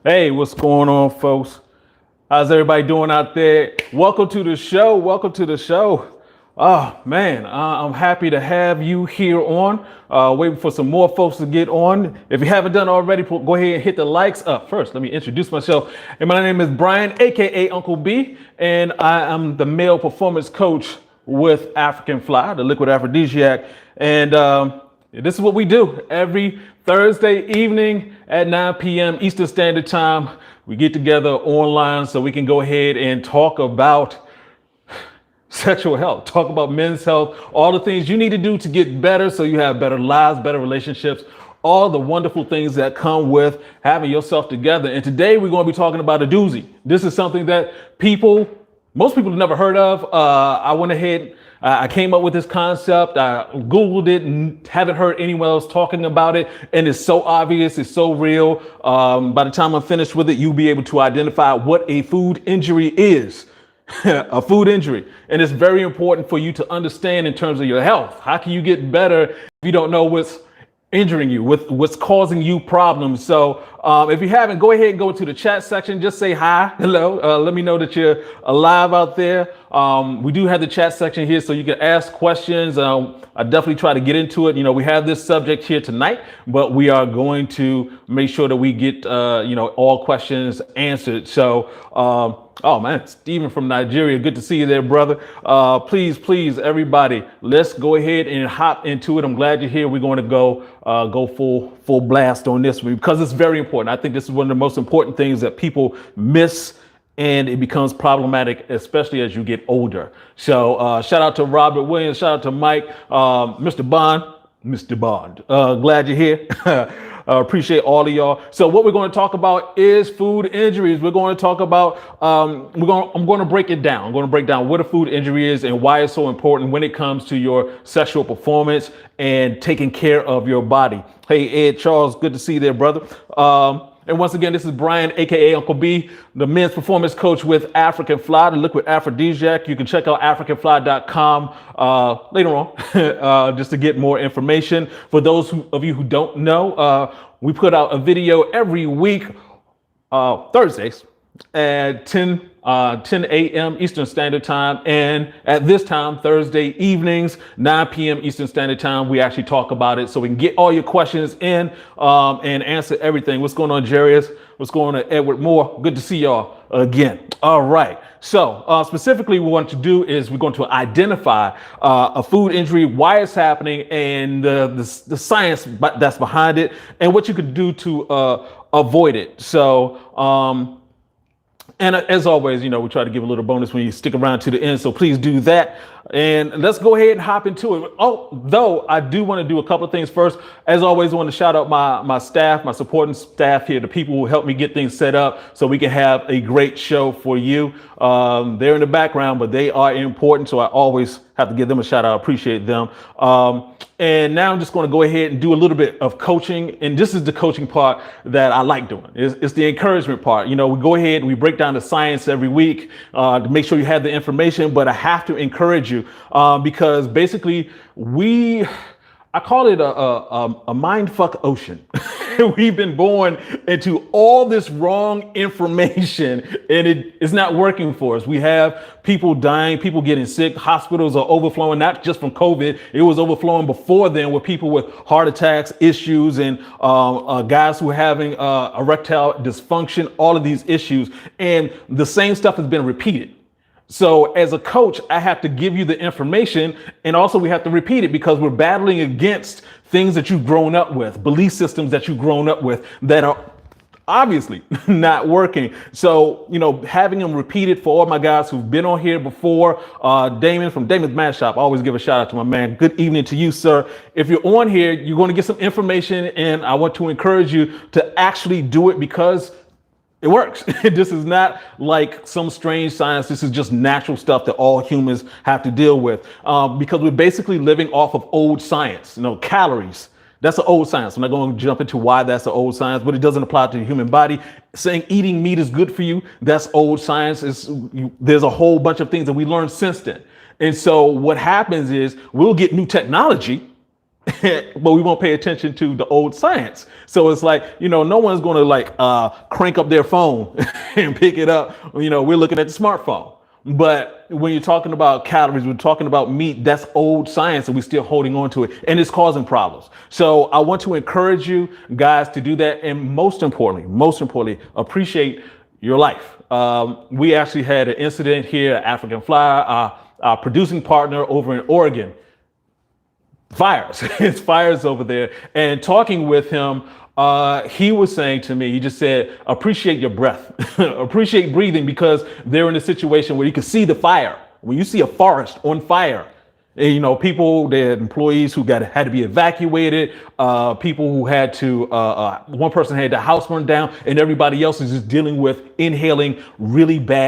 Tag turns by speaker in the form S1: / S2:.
S1: Hey, what's going on, folks? How's everybody doing out there? Welcome to the show. Welcome to the show. Oh man, I'm happy to have you here on. Waiting for some more folks to get on. If you haven't done already, go ahead and hit the likes up. First, let me introduce myself. And my name is Brian, aka Uncle B, and I am the male performance coach with African Fly, the liquid aphrodisiac. And this is what we do every Thursday evening at 9 p.m. Eastern Standard Time. We get together online so we can go ahead and talk about sexual health, talk about men's health, all the things you need to do to get better so you have better lives, better relationships, all the wonderful things that come with having yourself together. And today we're going to be talking about a doozy. This is something that most people have never heard of. I went ahead, I came up with this concept. I Googled it and haven't heard anyone else talking about it. And it's so obvious. It's so real. By the time I'm finished with it, you'll be able to identify what a food injury is. A food injury. And it's very important for you to understand in terms of your health. How can you get better if you don't know what's injuring you, what's causing you problems? So if you haven't, go ahead and go to the chat section. Just say hi, hello. Let me know that you're alive out there. We do have the chat section here so you can ask questions. I definitely try to get into it. You know, we have this subject here tonight, but we are going to make sure that we get, all questions answered. So, oh man, Stephen from Nigeria. Good to see you there, brother. Please, everybody, let's go ahead and hop into it. I'm glad you're here. We're going to go full blast on this one because it's very important. I think this is one of the most important things that people miss, and it becomes problematic, especially as you get older. So shout out to Robert Williams. Shout out to Mike, Mr. Bond. Glad you're here. Appreciate all of y'all. So what we're going to talk about is food injuries. We're going to talk about, I'm going to break it down. I'm going to break down what a food injury is and why it's so important when it comes to your sexual performance and taking care of your body. Hey, Ed Charles, good to see you there, brother. And once again, this is Brian, aka Uncle B, the men's performance coach with African Fly, the liquid aphrodisiac. You can check out africanfly.com later on just to get more information. For those of you who don't know, we put out a video every week, Thursdays at 10 a.m. Eastern Standard Time. And at this time, Thursday evenings, 9 p.m. Eastern Standard Time, we actually talk about it so we can get all your questions in and answer everything. What's going on, Jarius? What's going on, Edward Moore? Good to see y'all again. All right. So specifically, what we want to do is we're going to identify a food injury, why it's happening, and the science that's behind it, and what you could do to avoid it. So, and as always, we try to give a little bonus when you stick around to the end. So please do that. And let's go ahead and hop into it. Although I do want to do a couple of things first. As always, I want to shout out my staff, my supporting staff here, the people who help me get things set up so we can have a great show for you. They're in the background, but they are important. So I always have to give them a shout out. I appreciate them. And now I'm just going to go ahead and do a little bit of coaching. And this is the coaching part that I like doing. It's the encouragement part. We go ahead and we break down the science every week to make sure you have the information. But I have to encourage you because basically I call it a mindfuck ocean. We've been born into all this wrong information and it's not working for us. We have people dying, people getting sick. Hospitals are overflowing, not just from COVID. It was overflowing before then with people with heart attacks, issues, and guys who are having erectile dysfunction, all of these issues. And the same stuff has been repeated. So as a coach, I have to give you the information, and also we have to repeat it because we're battling against things that you've grown up with, belief systems that you've grown up with that are obviously not working. So, having them repeated for all my guys who've been on here before, Damon from Damon's Mad Shop, I always give a shout out to my man. Good evening to you, sir. If you're on here, you're going to get some information, and I want to encourage you to actually do it because it works. This is not like some strange science. This is just natural stuff that all humans have to deal with because we're basically living off of old science, calories. That's an old science. I'm not going to jump into why that's an old science, but it doesn't apply to the human body. Saying eating meat is good for you, that's old science. There's a whole bunch of things that we learned since then. And so what happens is we'll get new technology but we won't pay attention to the old science. So it's like, no one's going to like crank up their phone and pick it up. We're looking at the smartphone. But when you're talking about calories, we're talking about meat, that's old science and we're still holding on to it and it's causing problems. So I want to encourage you guys to do that. And most importantly, appreciate your life. We actually had an incident here at African Flyer, our producing partner over in Oregon. Fires. It's fires over there. And talking with him, he was saying to me, he just said, appreciate your breath, appreciate breathing, because they're in a situation where you can see the fire. When you see a forest on fire, and, people, they had employees who had to be evacuated, people who had to, one person had the house burned down, and everybody else is just dealing with inhaling really bad